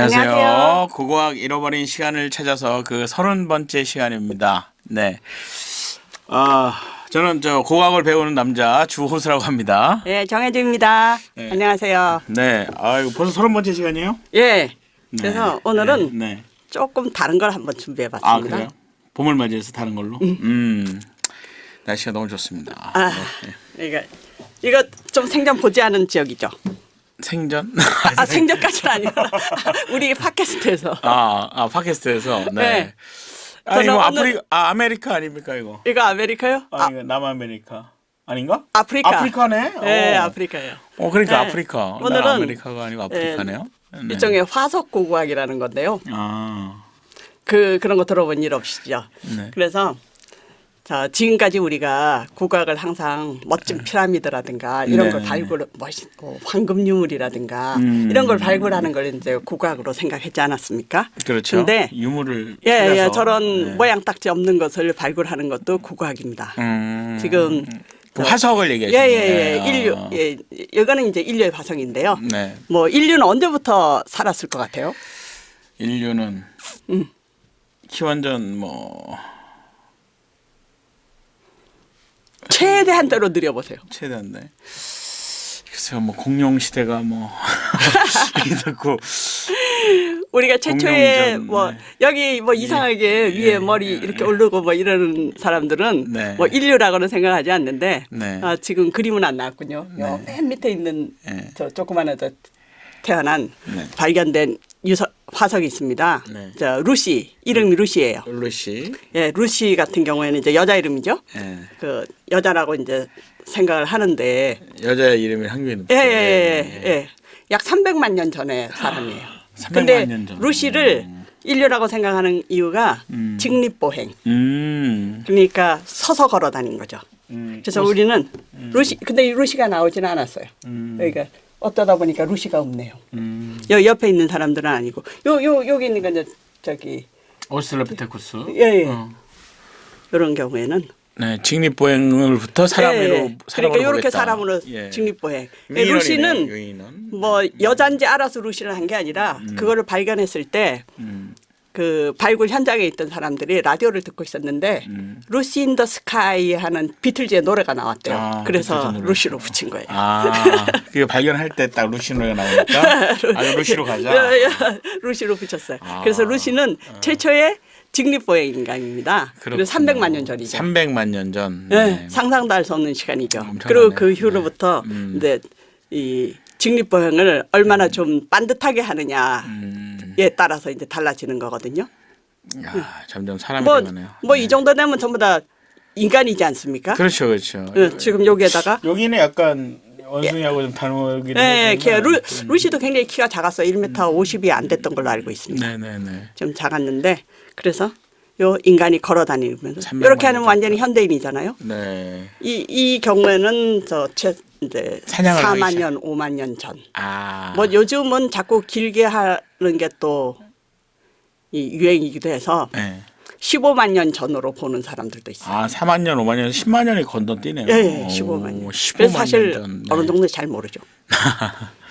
안녕하세요. 고고학 잃어버린 시간을 찾아서 그 30번째 시간입니다. 네. 저는 고고학을 배우는 남자 주호수라고 합니다. 네, 정혜주입니다. 네. 안녕하세요. 네. 이거 벌써 30번째 시간이에요? 예. 네. 그래서 오늘은 네. 조금 다른 걸 한번 준비해봤습니다. 그래요? 봄을 맞이해서 다른 걸로? 날씨가 너무 좋습니다. 네. 이거 좀 생전 보지 않은 지역이죠. 생전? 생전까지는 아니고 우리 팟캐스트에서. 팟캐스트에서. 네. 네. 이거 오늘- 아메리카 아닙니까 이거? 이거 아메리카요? 이거 남아메리카 아닌가? 아프리카. 아프리카네. 네, 아프리카예요. 그러니까 네. 아프리카. 오늘은- 아메리카가 아니고 아프리카네요. 네. 일종의 화석 고고학이라는 건데요. 그런 거 들어본 일 없으시죠? 네. 그래서 자, 지금까지 우리가 고고학을 항상 멋진 피라미드라든가 이런 걸 황금 유물이라든가 이런 걸 발굴하는 걸 이제 고고학으로 생각했지 않았습니까? 그렇죠. 근데 유물을 예, 찾아서. 저런 모양 딱지 없는 것을 발굴하는 것도 고고학입니다. 지금 그 화석을 얘기하시는 예, 인류 이거는 이제 인류의 화석인데요. 네. 뭐 인류는 언제부터 살았을 것 같아요? 인류는 기원전 최대한 때로 느려보세요. 최대한데. 글쎄요, 공룡 시대가 듣고 우리가 최초의 공룡전, 네. 여기 이상하게 위에 머리 이렇게 오르고 이러는 사람들은 네. 인류라고는 생각하지 않는데 네. 지금 그림은 안 나왔군요. 요 맨 밑에 있는 네. 저 조그마한 태어난 네. 발견된 화석이 있습니다. 네. 저 루시 이름이 루시예요. 루시. 예, 루시 같은 경우에는 이제 여자 이름이죠. 예. 그 여자라고 이제 생각을 하는데 여자의 이름이 한국인. 예. 약 300만 년 전의 사람이에요. 300만 근데 년 전. 루시를 인류라고 생각하는 이유가 직립보행. 그러니까 서서 걸어 다닌 거죠. 그래서 우리는 루시, 근데 이 루시가 나오지는 않았어요. 그러니까 어쩌다 보니까 루시가 없네요. 여기 옆에 있는 사람들은 아니고 여기 있는 건 저기 오스트랄로피테쿠스. 예. 이런 경우에는 네, 직립보행을부터 사람으로 그러니까 이렇게 보겠다. 사람으로 예. 직립보행. 유인원이네요, 루시는 유인원. 여잔지 알아서 루시를 한 게 아니라 그거를 발견했을 때 그 발굴 현장에 있던 사람들이 라디오를 듣고 있었는데 루시 인 더 스카이 하는 비틀즈의 노래가 나왔대요. 그래서 비틀즈 노래. 루시로 붙인 거예요. 그게 발견할 때 딱 루시 노래가 나오니까 루시로 가자. 루시로 붙였어요. 그래서 루시는 최초의 직립보행 인간입니다. 그리고 300만 년 전이죠. 300만 년 전. 네. 상상도 할 수 없는 시간이죠. 엄청나네요. 그리고 그 이후로부터 이제 이 직립보행을 얼마나 좀 반듯하게 하느냐에 따라서 이제 달라지는 거거든요. 점점 사람이 되네요. 이 정도 되면 전부 다 인간이지 않습니까? 그렇죠. 지금 여기에다가 여기는 약간 원숭이하고 좀 닮은 네, 루시도 굉장히 키가 작았어요. 1m 50이 안 됐던 걸로 알고 있습니다. 네네네. 좀 작았는데 그래서 요 인간이 걸어 다니면서 300만 이렇게 하면 년 완전히 현대인이잖아요. 네. 이 경우에는 이제 사냥을 4만 하기 년, 5만 년 전. 뭐 요즘은 자꾸 길게 하는 게 또 이 유행이기도 해서 네. 15만 년 전으로 보는 사람들도 있어요. 4만 년, 5만 년, 10만 년이 건너뛰네요. 예, 15만 년. 15만 그래서 사실 년 전. 어느 정도 잘 모르죠.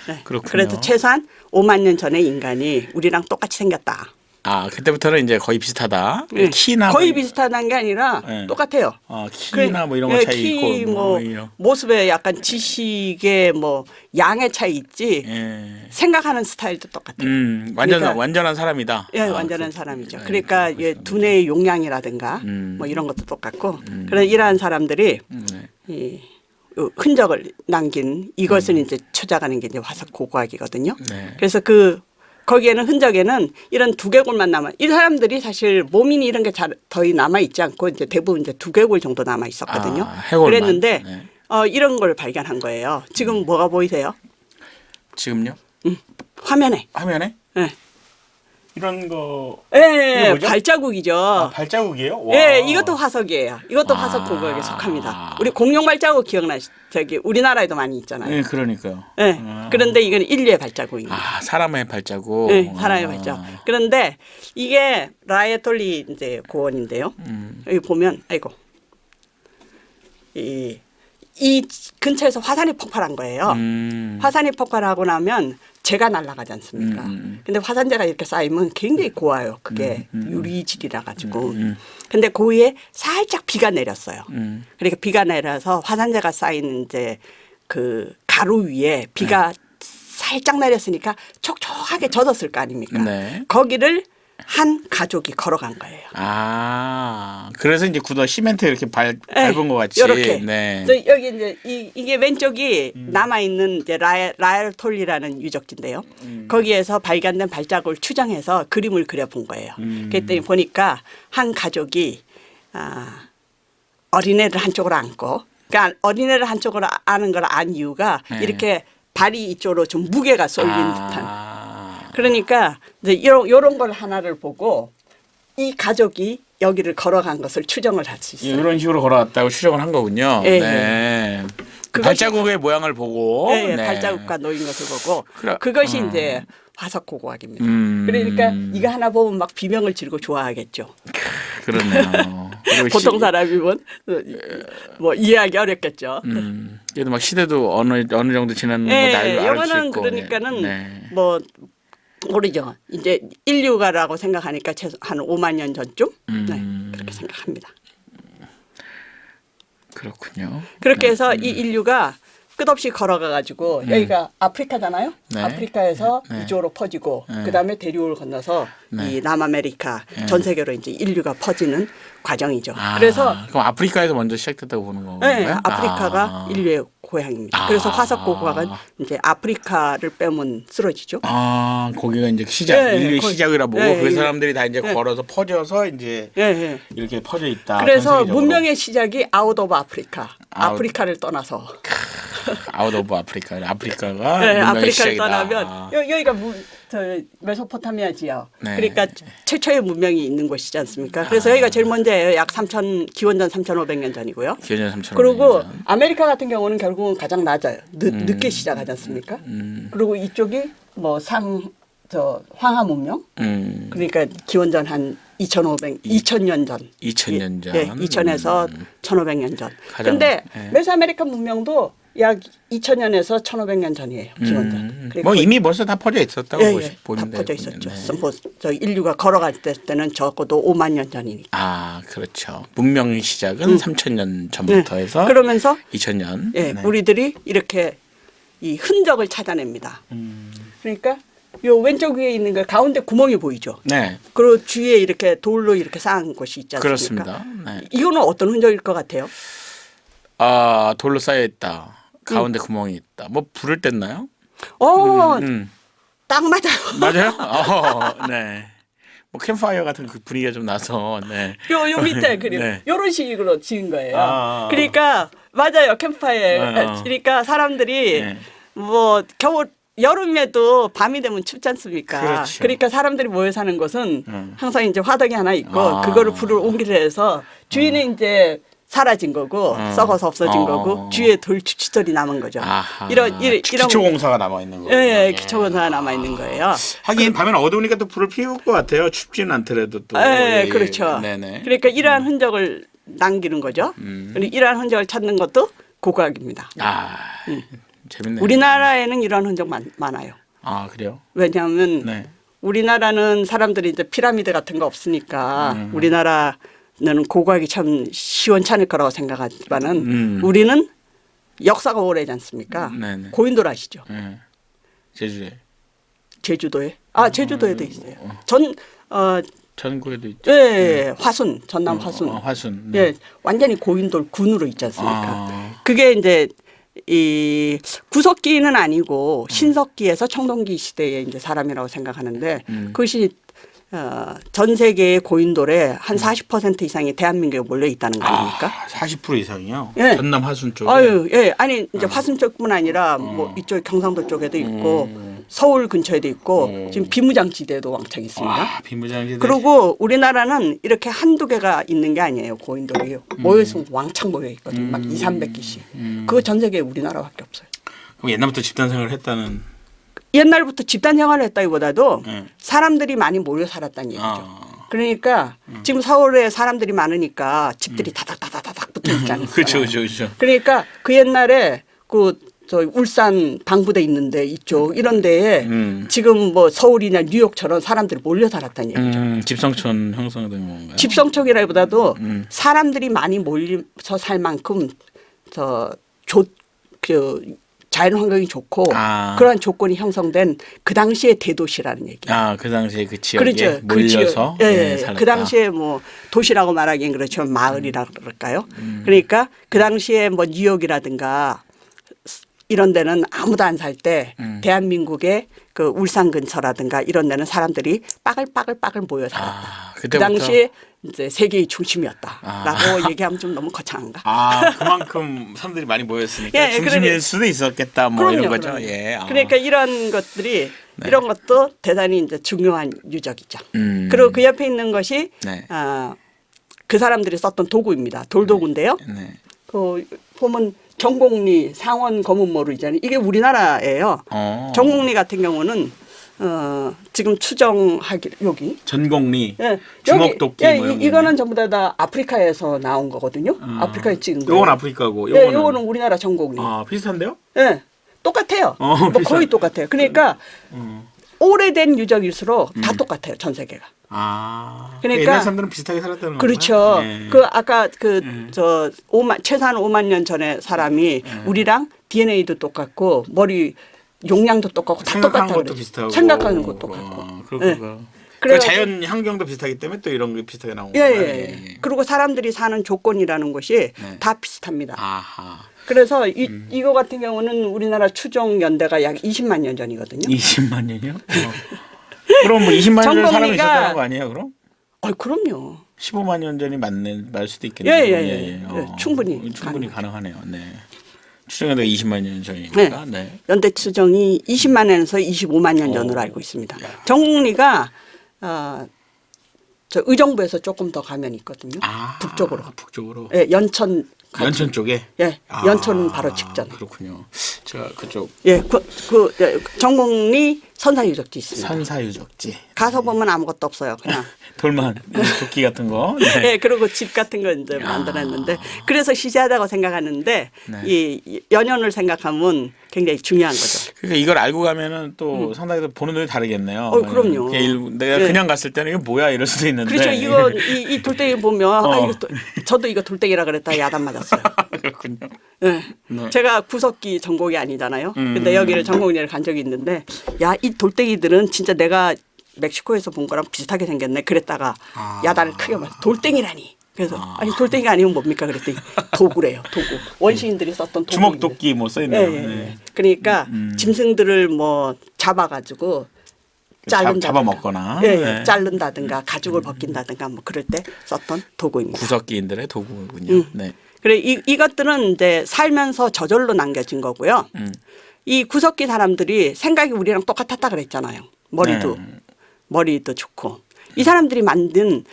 네. 그렇군요. 그래도 최소한 5만 년 전의 인간이 우리랑 똑같이 생겼다. 그때부터는 이제 거의 비슷하다. 네. 키나 거의 비슷하다는 게 아니라 네. 똑같아요. 키나 이런 거 차이 키, 있고 모습에 약간 지식의 양의 차이 있지. 예. 생각하는 스타일도 똑같아요. 완전한 사람이다. 예, 완전한 사람이죠. 그러니까 두뇌의 용량이라든가 이런 것도 똑같고. 그런 이러한 사람들이 이 흔적을 남긴 이것을 이제 찾아가는 게 이제 화석 고고학이거든요. 네. 그래서 거기에는 흔적에는 이런 두개골만 이 사람들이 사실 몸이니 이런 게 거의 남아 있지 않고 이제 대부분 이제 두개골 정도 남아 있었거든요. 해골만. 그랬는데 네. 이런 걸 발견한 거예요. 지금 뭐가 보이세요? 지금요? 화면에. 네. 이런 거. 예, 뭐죠? 발자국이죠. 발자국이에요? 와. 예, 이것도 화석이에요. 이것도 화석 고고학에 속합니다. 우리 공룡 발자국 우리나라에도 많이 있잖아요. 네, 그러니까요. 예. 그런데 이건 인류의 발자국입니다. 사람의 발자국. 네, 사람의 발자국. 그런데 이게 라에톨리 이제 고원인데요. 여기 보면 이 근처에서 화산이 폭발한 거예요. 화산이 폭발하고 나면 재가 날아가지 않습니까? 근데 화산재가 이렇게 쌓이면 굉장히 고와요. 그게 유리질이라 가지고. 근데 그 위에 살짝 비가 내렸어요. 그러니까 비가 내려서 화산재가 쌓인 이제 그 가루 위에 비가 살짝 내렸으니까 촉촉하게 젖었을 거 아닙니까? 네. 거기를 한 가족이 걸어간 거예요. 아, 그래서 이제 굳어 시멘트 이렇게 밟은 것 같이. 이렇게. 네. 여기 이제 이게 왼쪽이 남아 있는 이제 라엘 톨리라는 유적지인데요. 거기에서 발견된 발자국을 추정해서 그림을 그려본 거예요. 그랬더니 보니까 한 가족이 어린애를 한쪽으로 안고, 그러니까 어린애를 한쪽으로 안은 걸 안 이유가 네. 이렇게 발이 이쪽으로 좀 무게가 쏠린 듯한. 그러니까 이제 요런 걸 하나를 보고 이 가족이 여기를 걸어간 것을 추정을 할 수 있어요. 이런 식으로 걸어왔다고 추정을 한 거군요. 예, 네. 발자국의 모양을 보고. 네, 네. 발자국과 놓인 것을 보고 그래, 그것이 이제 화석 고고학입니다. 그러니까 이거 하나 보면 막 비명을 지르고 좋아하겠죠. 그렇네요. 그리고 보통 사람이면 뭐 이해하기 어렵겠죠. 그래도 막 시대도 어느 정도 지난 뭐 나이도 알 수 이거는 있고. 그러니까는 네. 뭐 모르죠. 이제 인류가라고 생각하니까 최소 한 5만 년 전쯤 네, 그렇게 생각합니다. 그렇군요. 그렇게 해서 이 인류가 끝없이 걸어가 가지고 여기가 아프리카잖아요. 네. 아프리카에서 네. 이쪽으로 퍼지고 그다음에 대륙을 건너서 네. 이 남아메리카 전 세계로 이제 인류가 퍼지는 과정이죠. 아, 그래서 그럼 아프리카에서 먼저 시작됐다고 보는 건가요? 네, 아프리카가 인류의 고향입니다. 그래서 화석 고고학은 이제 아프리카를 빼면 쓰러지죠. 아, 거기가 이제 시작, 네, 인류의 거기- 시작이라 보고 네, 그 네. 사람들이 다 이제 네. 걸어서 퍼져서 이제 네. 이렇게 퍼져 있다. 그래서 전 세계적으로. 문명의 시작이 아웃 오브 아프리카. 아웃. 아프리카를 떠나서. 아웃 오브 아프리카. 아프리카가 네, 문명의 아프리카를 시작이다. 떠나면 아. 여기가 저 메소포타미아 지역. 네. 그러니까 최초의 문명이 있는 곳이지 않습니까? 그래서 여기가 제일 먼저예요. 약 기원전 3,500년 전이고요. 기원전 3,000년. 그리고 아메리카 같은 경우는 결국은 가장 낮아요. 늦게 시작하지 않습니까? 그리고 이쪽이 뭐 황하 문명. 그러니까 기원전 한 2,000년 전. 2000년 전. 예, 2000에서 1,500년 전. 가장, 근데 예. 메소아메리칸 문명도 약 2,000년에서 1,500년 전이에요. 기원전. 그러니까 뭐 이미 벌써 다 퍼져 있었다고 예, 다 보면 돼요. 퍼져 있었죠. 네. 뭐 저 인류가 걸어갈 때는 적어도 5만 년 전이니까. 아, 그렇죠. 문명의 시작은 3,000년 전부터 해서 그러면서 2000년. 예, 네. 우리들이 이렇게 이 흔적을 찾아냅니다. 그러니까 요 왼쪽 위에 있는 거 가운데 구멍이 보이죠. 네. 그리고 주위에 이렇게 돌로 이렇게 쌓은 곳이 있지 않습니까? 그렇습니다. 네. 이거는 어떤 흔적일 것 같아요? 아, 돌로 쌓여 있다. 가운데 구멍이 있다. 뭐 불을 뗐나요? 딱 맞아요. 맞아요? 네. 뭐 캠파이어 같은 그 분위기가 좀 나서. 네. 요 밑에 그림 네. 요런 식으로 지은 거예요. 아. 그러니까 맞아요. 캠파이어. 아. 그러니까 사람들이 네. 뭐 여름에도 밤이 되면 춥지 않습니까? 그렇죠. 그러니까 사람들이 모여 사는 곳은 항상 이제 화덕이 하나 있고 아. 그거를 불을 옮기려 해서 주위는 이제 사라진 거고 썩어서 없어진 거고 주위에 돌 추치돌이 남은 거죠. 아하. 이런 기초공사가 남아 있는 거예요. 예, 예, 기초공사가 남아 있는 거예요. 하긴 밤에는 어두우니까 또 불을 피울 것 같아요. 춥지는 않더라도 또. 예, 예, 그렇죠. 네네. 그러니까 이러한 흔적을 남기는 거죠. 그리고 이러한 흔적을 찾는 것도 고고학입니다. 아, 재밌네요. 우리나라에는 이런 흔적 많아요. 아, 그래요? 왜냐하면 네. 우리나라는 사람들이 이제 피라미드 같은 거 없으니까 우리나라는 고고학이 참 시원찮을 거라고 생각하지만은 우리는 역사가 오래지 않습니까? 네네. 고인돌 아시죠? 네. 제주에. 제주도에. 제주도에도 있어요. 전국에도 있죠. 예, 화순, 전남 화순. 화순. 네. 예, 완전히 고인돌 군으로 있지 않습니까? 아. 그게 이제 이 구석기는 아니고 신석기에서 청동기 시대의 이제 사람이라고 생각하는데 그것이 전 세계의 고인돌의 한 40% 이상이 대한민국에 몰려 있다는 거 아닙니까? 40% 이상이요? 예. 전남 화순 쪽에. 예. 아니 이제 화순 쪽뿐 아니라 뭐 이쪽 경상도 쪽에도 있고 서울 근처에도 있고 지금 비무장지대도 왕창 있습니다. 비무장지대. 그리고 우리나라는 이렇게 한두 개가 있는 게 아니에요. 고인돌이 모여서 왕창 모여 있거든요. 막 200~300개씩. 그거 전 세계에 우리나라밖에 없어요. 그럼 옛날부터 집단 생활을 했다는. 옛날부터 집단 생활을 했다기보다도 네. 사람들이 많이 모여 살았다는 얘기죠. 그러니까 지금 서울에 사람들이 많으니까 집들이 다닥다닥다닥 붙어 있지 않습니까? 그렇죠. 그러니까 그 옛날에 저 울산 방부대 있는데 이쪽 이런 데에 지금 뭐 서울이나 뉴욕처럼 사람들이 몰려 살았다는 얘기죠. 집성촌 형성된 건가요? 집성촌이라기보다도 사람들이 많이 몰려서 살 만큼 그 자연 환경이 좋고 그러한 조건이 형성된 그 당시의 대도시라는 얘기예요. 그 당시에 그 지역에 그렇죠. 몰려서 살았다. 그 당시에 뭐 도시라고 말하기엔 그렇지만 마을이라 그럴까요? 그러니까 그 당시에 뭐 뉴욕이라든가 이런 데는 아무도 안 살 때 대한민국의 그 울산 근처라든가 이런 데는 사람들이 빠글빠글 모여 살았다. 그 당시에 이제 세계의 중심이었다라고 얘기하면 좀 너무 거창한가? 그만큼 사람들이 많이 모였으니까 중심일 수도 있었겠다. 뭐 그럼요, 이런 거죠. 그럼요. 예. 그러니까 이런 것들이 이런 것도 대단히 이제 중요한 유적이죠. 그리고 그 옆에 있는 것이 그 사람들이 썼던 도구입니다. 돌도구인데요. 네. 그 보면 정곡리 상원 검은모루 있잖아요. 이게 우리나라예요. 정곡리 같은 경우는 지금 추정하기 여기 전곡리, 예, 주먹도끼 여기, 뭐 이런 이거는 전부 다 아프리카에서 나온 거거든요. 아프리카에 찍은 거. 요건 아프리카고 요거는 우리나라 전곡리. 비슷한데요? 예, 똑같아요. 뭐 거의 똑같아요. 그러니까 오래된 유적일수록 다 똑같아요. 전 세계가. 그러니까 옛날 사람들은 비슷하게 살았다는 거죠. 그렇죠. 그 아까 저 최소한 5만 년 전에 사람이 우리랑 DNA도 똑같고 머리 용량도 똑같고 다 똑같아요. 것도 비슷하고 생각하는 것도 똑같고. 그렇구나. 그 자연 환경도 비슷하기 때문에 또 이런 게 비슷하게 나온 거예요. 예. 그리고 사람들이 사는 조건이라는 것이 다 비슷합니다. 아하. 그래서 이거 같은 경우는 우리나라 추정 연대가 약 20만 년 전이거든요. 20만 년이요? 그럼 뭐 20만 년 사람이 있었다는 거 아니에요, 그럼? 그럼요. 15만 년 전이 말 수도 있겠네요. 예. 충분히 가능하네요. 네. 추정 연대가 20만 년 전이니까. 네. 연대 추정이 20만 년에서 25만 년 전으로 알고 있습니다. 정곡리가 저 의정부에서 조금 더 가면 있거든요. 북쪽으로. 북쪽으로. 예, 연천 쪽에. 예, 연천은 바로 직전. 그렇군요. 제가 그쪽. 예, 정곡리 선사유적지 있습니다. 선사유적지. 가서 보면 아무것도 없어요. 그냥 돌만 도끼 같은 거. 네. 예, 그리고 집 같은 거 이제 만들었는데 그래서 시시하다고 생각하는데 이 연연을 생각하면 굉장히 중요한 거죠. 그러니까 이걸 알고 가면은 또 상당히 보는 눈이 다르겠네요. 그럼요. 내가 그냥 갔을 때는 이거 뭐야 이럴 수도 있는데. 그렇죠. 이거 이 돌덩이 보면 저도 이거 돌덩이라 그랬다 야단 맞았어요. 그렇군요. 네. 제가 구석기 전곡이 아니잖아요. 근데 여기를 전곡리를 간 적이 있는데 야, 이 돌덩이들은 진짜 내가 멕시코에서 본 거랑 비슷하게 생겼네. 그랬다가 야단을 크게 맞아. 돌덩이라니. 그래서 아니 돌덩이가 아니면 뭡니까 그랬더니 도구래요. 도구. 원시인들이 썼던 도구. 주먹도끼 뭐 써 있네요. 네. 그러니까 짐승들을 뭐 잡아가지고 잡아먹거나 자른다든가 가죽을 벗긴다든가 뭐 그럴 때 썼던 도구입니다. 구석기인들의 도구군요. 네. 그래 이것들은 이제 살면서 저절로 남겨진 거고요. 이 구석기 사람들이 생각이 우리랑 똑같았다 그랬잖아요. 머리도 좋고. 이 사람들이 만든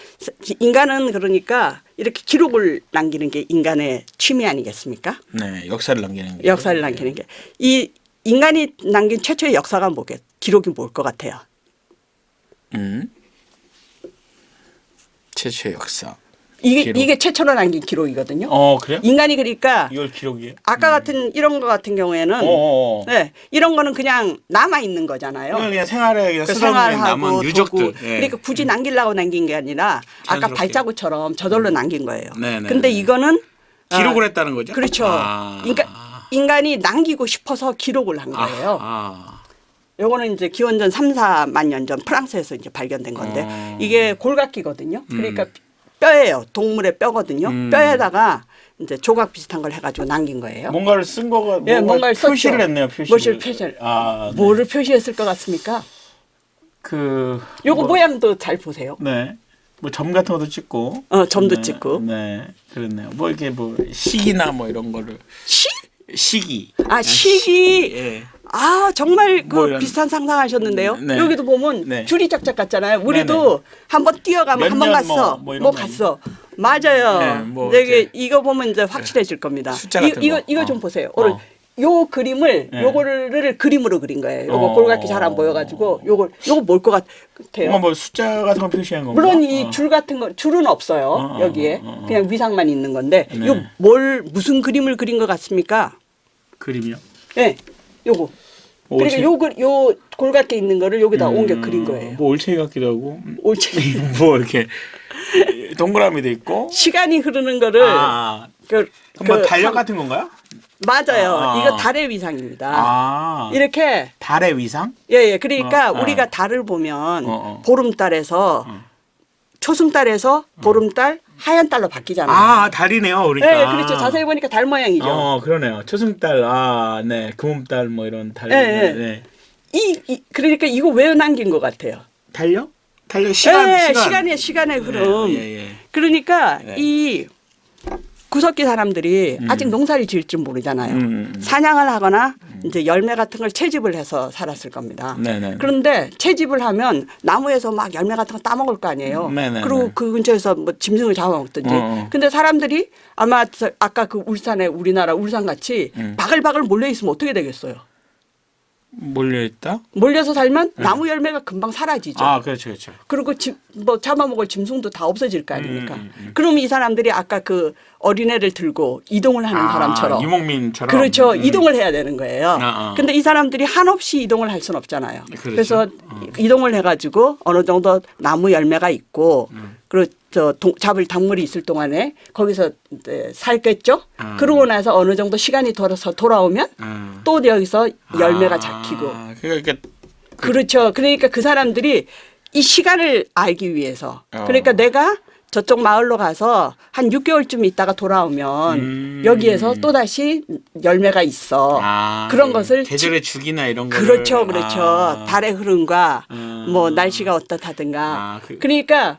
인간은 그러니까 이렇게 기록을 남기는 게 인간의 취미 아니겠습니까? 네, 역사를 남기는 게. 역사를 남기는 게. 이 인간이 남긴 최초의 역사가 기록이 뭘 것 같아요? 최초의 역사. 이게 최초로 남긴 기록이거든요. 그래요? 인간이 그러니까 이걸 기록이에요? 아까 같은 이런 거 같은 경우에는 네, 이런 거는 그냥 남아 있는 거잖아요. 그냥 생활에 그냥 쓰다 남은 유적들. 그러니까 굳이 남기려고 남긴 게 아니라 아까 자연스럽게. 발자국처럼 저절로 남긴 거예요. 네네. 근데 이거는 기록을 했다는 거죠? 그렇죠. 그러니까 인간이 남기고 싶어서 기록을 한 거예요. 요거는 이제 기원전 3, 4만 년 전 프랑스에서 이제 발견된 건데 이게 골각기거든요. 그러니까 뼈예요. 동물의 뼈거든요. 뼈에다가 이제 조각 비슷한 걸 해가지고 남긴 거예요. 뭔가를 쓴 거가 뭔가를 표시를 썼죠. 했네요. 표시를. 뭐를 표시했을 것 같습니까? 요거 모양도 잘 보세요. 네. 뭐 점 같은 것도 찍고. 점도 찍고. 네. 그렇네요. 뭐 이렇게 뭐 시기나 뭐 이런 거를. 시기. 시기. 예. 정말 뭐 이런. 비슷한 상상하셨는데요. 네. 여기도 보면 줄이 짝짝 같잖아요. 우리도 한번 뛰어가면 한 번 갔어. 뭐 갔어. 맞아요. 네, 뭐 이거 보면 이제 확실해질 겁니다. 숫자 같은 거. 이거 좀 보세요. 요 그림을 요거를 그림으로 그린 거예요. 요거 골각기 잘 안 보여가지고 요거 뭘 것 같아요. 뭐 숫자 같은 거 표시한 건가? 물론 이 줄 같은 거 줄은 없어요. 여기에 그냥 위상만 있는 건데 요 무슨 그림을 그린 것 같습니까? 그림이요? 네, 요거. 그러니까 요 골같게 있는 거를 여기다 옮겨 그린 거예요. 뭐 올챙이 같기도 하고. 올챙이. 뭐 이렇게 동그라미도 있고. 시간이 흐르는 거를 뭐 달력 같은 건가요? 맞아요. 이거 달의 위상입니다. 이렇게 달의 위상? 예. 그러니까 우리가 달을 보면 보름달에서 초승달에서 보름달 하얀 달로 바뀌잖아요. 달이네요, 우리가. 네, 그렇죠. 자세히 보니까 달 모양이죠. 그러네요. 초승달, 네, 금음달 뭐 이런 달. 네. 그러니까 이거 왜 남긴 것 같아요? 달력? 달력 시간. 시간의 흐름. 그러니까 이 구석기 사람들이 아직 농사를 지을 줄 모르잖아요. 사냥을 하거나 이제 열매 같은 걸 채집을 해서 살았을 겁니다. 네네. 그런데 채집을 하면 나무에서 막 열매 같은 거 따먹을 거 아니에요. 그리고 그 근처에서 뭐 짐승을 잡아먹든지. 근데 사람들이 아마 아까 그 울산에 우리나라 울산같이 바글바글 몰려있으면 어떻게 되겠어요? 몰려있다? 몰려서 살면 나무 열매가 금방 사라지죠. 그렇죠. 그리고 뭐 잡아먹을 짐승도 다 없어질 거 아닙니까? 그럼 이 사람들이 아까 그 어린애를 들고 이동을 하는 사람처럼. 유목민처럼. 그렇죠. 이동을 해야 되는 거예요. 근데 이 사람들이 한없이 이동을 할 수는 없잖아요. 그래서 이동을 해가지고 어느 정도 나무 열매가 있고 그리고 잡을 작물이 있을 동안에 거기서 이제 살겠죠. 그러고 나서 어느 정도 시간이 돌아오면 또 여기서 열매가 잡히고. 그러니까 그렇죠. 그러니까 그 사람들이 이 시간을 알기 위해서. 그러니까 내가 저쪽 마을로 가서 한 6개월쯤 있다가 돌아오면 여기에서 또 다시 열매가 있어. 그런 것을 계절의 주기나 이런 거. 그렇죠. 달의 흐름과 뭐 날씨가 어떻다든가. 그러니까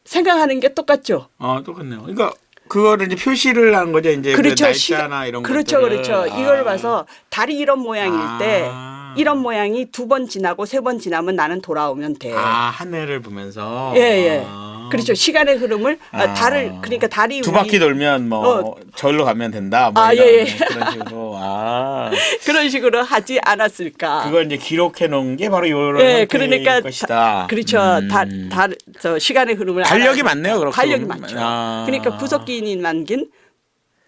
생각하는 게 똑같죠. 똑같네요. 그러니까 그거를 이제 표시를 한 거죠. 이제 그렇죠. 날짜나 이런 거. 그렇죠. 이걸 봐서 달이 이런 모양일 때 이런 모양이 2번 지나고 3번 지나면 나는 돌아오면 돼. 하늘을 보면서. 예. 그렇죠. 시간의 흐름을 달을 그러니까 달이 두 바퀴 돌면 뭐 절로 가면 된다. 뭐 예. 그런 식으로. 그런 식으로 하지 않았을까. 그걸 이제 기록해 놓은 게 바로 이런 그러니까 것이다. 그렇죠. 시간의 흐름을 달력이 맞네요. 그렇고. 달력이 맞죠. 그러니까 구석기인이 남긴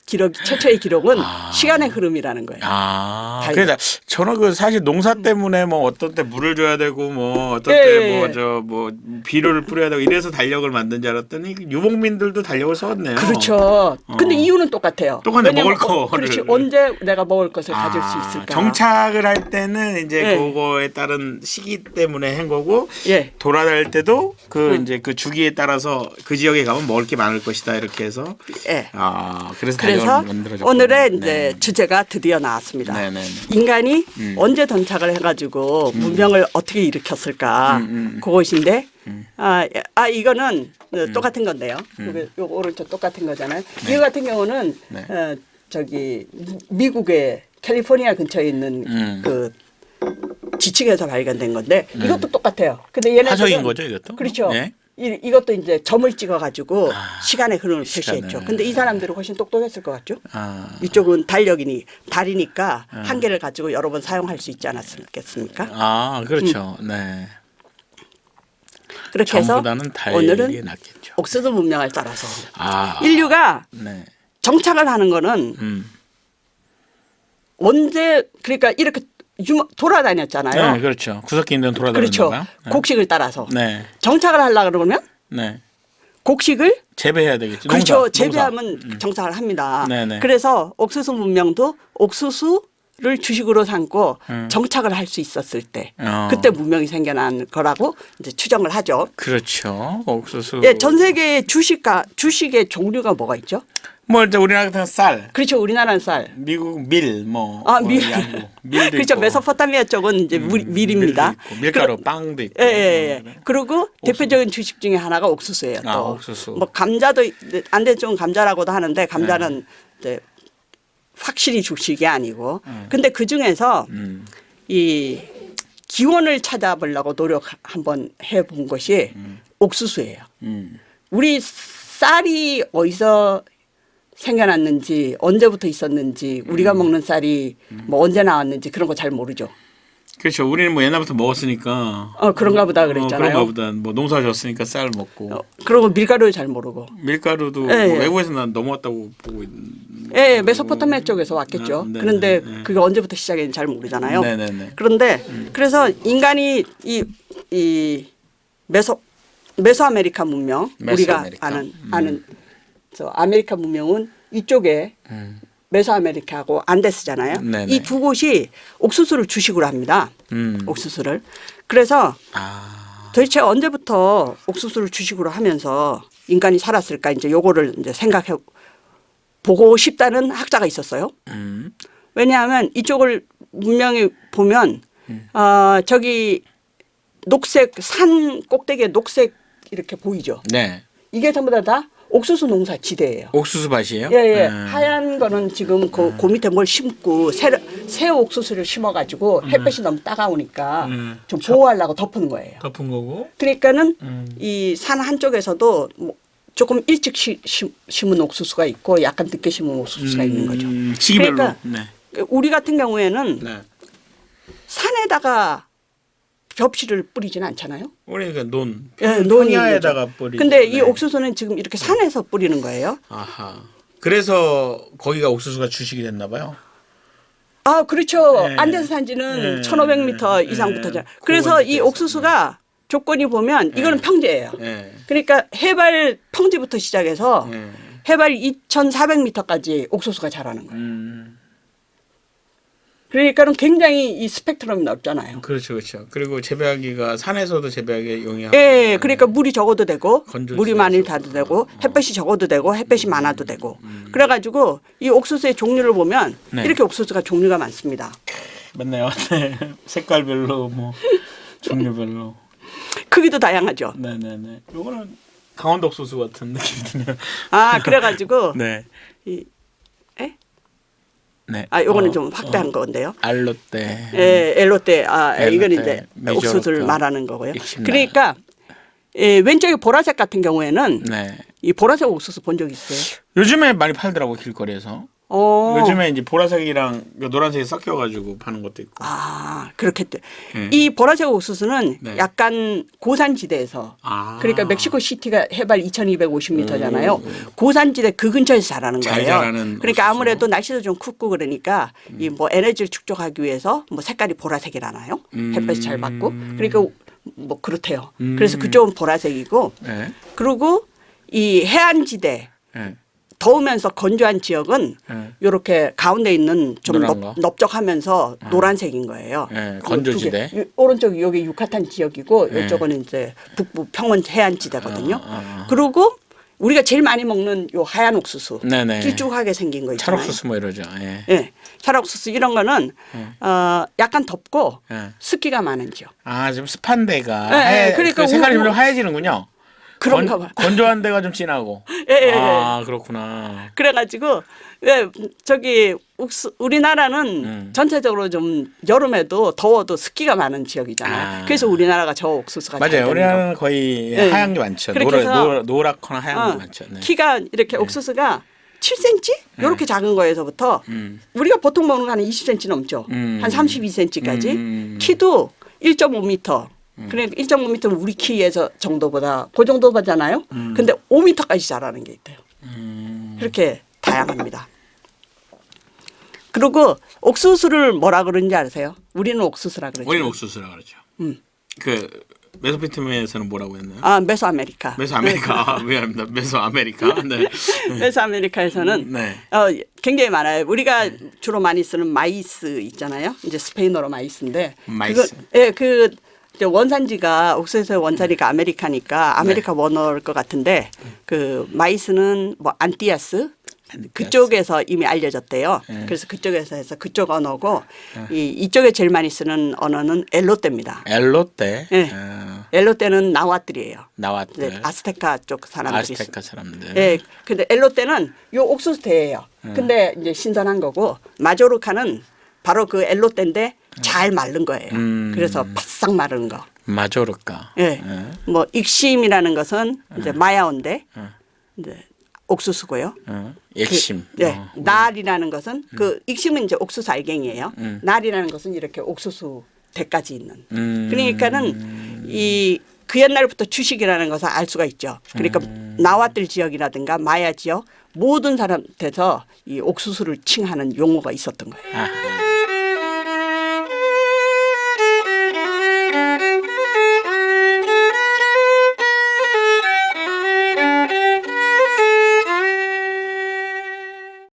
최초의 기록은 시간의 흐름이라는 거예요. 그러니까 저는 그 사실 농사 때문에 뭐 어떤 때 물을 줘야 되고 뭐 어떤 때 뭐 비료를 뿌려야 되고 이래서 달력을 만든 줄 알았더니 유목민들도 달력을 써왔네요. 그렇죠. 근데 이유는 똑같아요. 똑같네. 먹을 거. 그렇지. 언제 내가 먹을 것을 가질 수 있을까. 정착을 할 때는 이제 그거에 따른 시기 때문에 한 거고 돌아다닐 때도 이제 그 주기에 따라서 그 지역에 가면 먹을 게 많을 것이다 이렇게 해서. 그래서 오늘의 이제 주제가 드디어 나왔습니다. 인간이 언제 don착을 해가지고 문명을 어떻게 일으켰을까 그것인데 이거는 똑같은 건데요. 요 오른쪽 똑같은 거잖아요. 이 같은 경우는 저기 미국의 캘리포니아 근처에 있는 그 지층에서 발견된 건데 이것도 똑같아요. 근데 얘네들은 화석인 거죠, 이것도? 그렇죠. 이것도 이제 점을 찍어가지고 시간의 흐름을 표시했죠. 근데 이 사람들은 훨씬 똑똑했을 것 같죠. 이쪽은 달이니까 한 개를 가지고 여러 번 사용할 수 있지 않았겠습니까? 그렇죠. 네. 그렇게 해서 오늘은 낫겠죠. 옥수수 문명을 따라서 인류가 정착을 하는 거는 언제 그러니까 이렇게 돌아다녔잖아요. 네, 그렇죠. 구석기인들은 돌아다니는 그렇죠. 거요. 곡식을 따라서. 정착을 하려고 그러면 곡식을 재배해야 되겠죠. 그렇죠. 재배하면 정착을 합니다. 그래서 옥수수 문명도 옥수수를 주식으로 삼고 정착을 할 수 있었을 때 그때 문명이 생겨난 거라고 이제 추정을 하죠. 그렇죠. 옥수수. 전 세계의 주식의 종류가 뭐가 있죠? 뭐 이제 우리나라 같은 쌀. 그렇죠. 우리나라는 쌀. 미국 밀, 뭐. 밀. 밀도 그렇죠. 있고. 메소포타미아 쪽은 이제 밀입니다. 밀가루, 빵도 있고. 그리고 대표적인 주식 중에 하나가 옥수수예요. 또. 옥수수. 뭐 감자도 안대쪽은 감자라고도 하는데 감자는 이제 확실히 주식이 아니고. 근데 그 중에서 이 기원을 찾아보려고 노력 한번 해본 것이 옥수수예요. 우리 쌀이 어디서 생겨났는지 언제부터 있었는지 우리가 먹는 쌀이 뭐 언제 나왔는지 그런 거 잘 모르죠. 그렇죠. 우리는 뭐 옛날부터 먹었으니까. 그런가 보다 그랬잖아요. 그런가 보다. 뭐 농사 졌으니까 쌀 먹고. 그런 거 밀가루 잘 모르고. 밀가루도 뭐 외국에서 난 넘어왔다고 보고 있는 예, 메소포타미아 쪽에서 왔겠죠. 네, 그런데 네, 네. 그게 언제부터 시작했는지 잘 모르잖아요. 네, 네, 네. 그런데 그래서 인간이 이 메소아메리카 문명 우리가 메소아메리카. 아는 저 아메리카 문명은 이쪽에 메소아메리카하고 안데스잖아요. 네네. 이 두 곳이 옥수수를 주식으로 합니다. 옥수수를. 그래서 도대체 언제부터 옥수수를 주식으로 하면서 인간이 살았을까 이제 요거를 이제 생각해 보고 싶다는 학자가 있었어요. 왜냐하면 이쪽을 문명에 보면 저기 녹색 산 꼭대기에 녹색 이렇게 보이죠. 네. 이게 전부 다 옥수수 농사 지대예요. 옥수수 밭이에요? 예. 하얀 거는 지금 그 밑에 뭘 심고 새 옥수수를 심어가지고 햇볕이 너무 따가우니까 좀 보호하려고 덮은 거예요. 덮은 거고. 그러니까는 이 산 한쪽에서도 뭐 조금 일찍 심은 옥수수가 있고 약간 늦게 심은 옥수수가 있는 거죠. 시기별로. 그러니까 네. 우리 같은 경우에는 네. 산에다가 벽실을 뿌리지는 않잖아요. 그러니까 논. 예, 논이 평야에다가 뿌리. 근데 이 옥수수는 지금 이렇게 산에서 뿌리는 거예요. 아하. 그래서 거기가 옥수수가 주식이 됐나 봐요. 아, 그렇죠. 네. 안데스 산지는 네. 1500m 네. 이상부터죠. 그래서 이 옥수수가 조건이 보면 이거는 평지예요. 네. 그러니까 해발 평지부터 시작해서 해발 2400m까지 옥수수가 자라는 거예요. 그러니까는 굉장히 이 스펙트럼이 넓잖아요. 그렇죠, 그렇죠. 그리고 재배하기가 산에서도 재배하기 용이하고. 예, 그러니까 물이 적어도 되고 건조지대에서. 물이 많이 닿아도 되고 햇볕이 적어도 되고 햇볕이 많아도 되고 그래가지고 이 옥수수의 종류를 보면 네. 이렇게 옥수수가 종류가 많습니다. 맞네요. 네. 색깔별로 뭐 종류별로. 크기도 다양하죠. 네네네. 요거는 강원도 옥수수 같은 느낌이 드네요. 아, 그래가지고 네. 이 네. 요거는 좀 확대한 건데요. 알로떼. 예, 엘로떼. 엘로떼, 이건 이제 메조로카, 옥수수를 말하는 거고요. 익십나. 그러니까 왼쪽에 보라색 같은 경우에는 네. 이 보라색 옥수수 본 적 있어요? 요즘에 많이 팔더라고 길거리에서. 요즘에 이제 보라색이랑 노란색이 섞여가지고 파는 것도 있고. 그렇겠대. 네. 이 보라색 옥수수는 네. 약간 고산지대에서 그러니까 멕시코 시티가 해발 2250m잖아요. 고산지대 그 근처에서 자라는 잘 거예요. 자라는 그러니까 옥수수. 아무래도 날씨도 좀 춥고 그러니까 이 뭐 에너지를 축적하기 위해서 뭐 색깔이 보라색이라나요? 햇볕이 잘 받고. 그러니까 뭐 그렇대요. 그래서 그쪽은 보라색이고 네. 그리고 이 해안지대 네. 더우면서 건조한 지역은 이렇게 가운데 있는 좀 노란 거? 넓적하면서 노란색인 거예요. 네, 그 건조지대. 두 개. 오른쪽이 여기 유카탄 지역이고 네. 이쪽은 이제 북부 평원 해안지대거든요. 그리고 우리가 제일 많이 먹는 요 하얀 옥수수, 네네. 길쭉하게 생긴 거 있잖아요. 찰옥수수 뭐 이러죠. 예. 예, 찰옥수수 이런 거는 약간 덥고 예. 습기가 많은 지역. 좀 습한 데가 네, 그러니까 그 색깔이 좀 하얘지는군요. 그런가 봐. 건조한 데가 좀 진하고. 예. 그렇구나. 그래가지고 저기 우리나라는 전체적으로 좀 여름에도 더워도 습기가 많은 지역이잖아요. 그래서 우리나라가 저 옥수수가 잘 맞아요. 되는 우리나라는 거의 하얀 게 많죠. 그렇게 해서 노랗거나 하얀 게 많죠. 네. 키가 이렇게 옥수수가 7cm 이렇게 작은 거에서부터 우리가 보통 먹는 거 한 20cm 넘죠. 한 32cm까지 키도 1.5m. 그러니까 1.5m는 우리 키에서 정도보다 그 정도 보잖아요. 근데 5m까지 자라는 게 있대요. 그렇게 다양합니다. 그리고 옥수수를 뭐라 그러는지 아세요? 우리는 옥수수라 그러죠. 우리는 옥수수라 그러죠. 그 메소포타미아에서는 뭐라고 했나요? 메소아메리카. 메소아메리카. 미안합니다. 메소아메리카. 네. 메소아메리카에서는 네. 굉장히 많아요. 우리가 주로 많이 쓰는 마이스 있잖아요. 이제 스페인어로 마이스인데 마이스. 그 원산지가 옥수수의 원산지가 아메리카니까 아메리카 원어일 것 같은데 그 마이스는 뭐 안티아스 그쪽에서 이미 알려졌대요. 그래서 그쪽에서 해서 그쪽 언어고 이쪽에 제일 많이 쓰는 언어는 엘로떼입니다. 엘로떼. 네. 엘로떼는 나와들이에요. 나와들. 네, 아스테카 쪽 사람들이. 아스테카 사람들. 네, 근데 엘로떼는 요 옥수수대예요. 근데 이제 신선한 거고 마조르카는 바로 그 엘로떼인데 잘 마른 거예요. 그래서 바싹 마른 거. 마조르카. 예. 뭐 익심이라는 것은 이제 마야온데 이제 옥수수고요. 액심. 날이라는 것은 그 익심은 이제 옥수수 알갱이에요. 날이라는 것은 이렇게 옥수수 대까지 있는. 그러니까는 이 그 옛날부터 주식이라는 것을 알 수가 있죠. 그러니까 나와뜰 지역이라든가 마야 지역 모든 사람한테서 이 옥수수를 칭하는 용어가 있었던 거예요.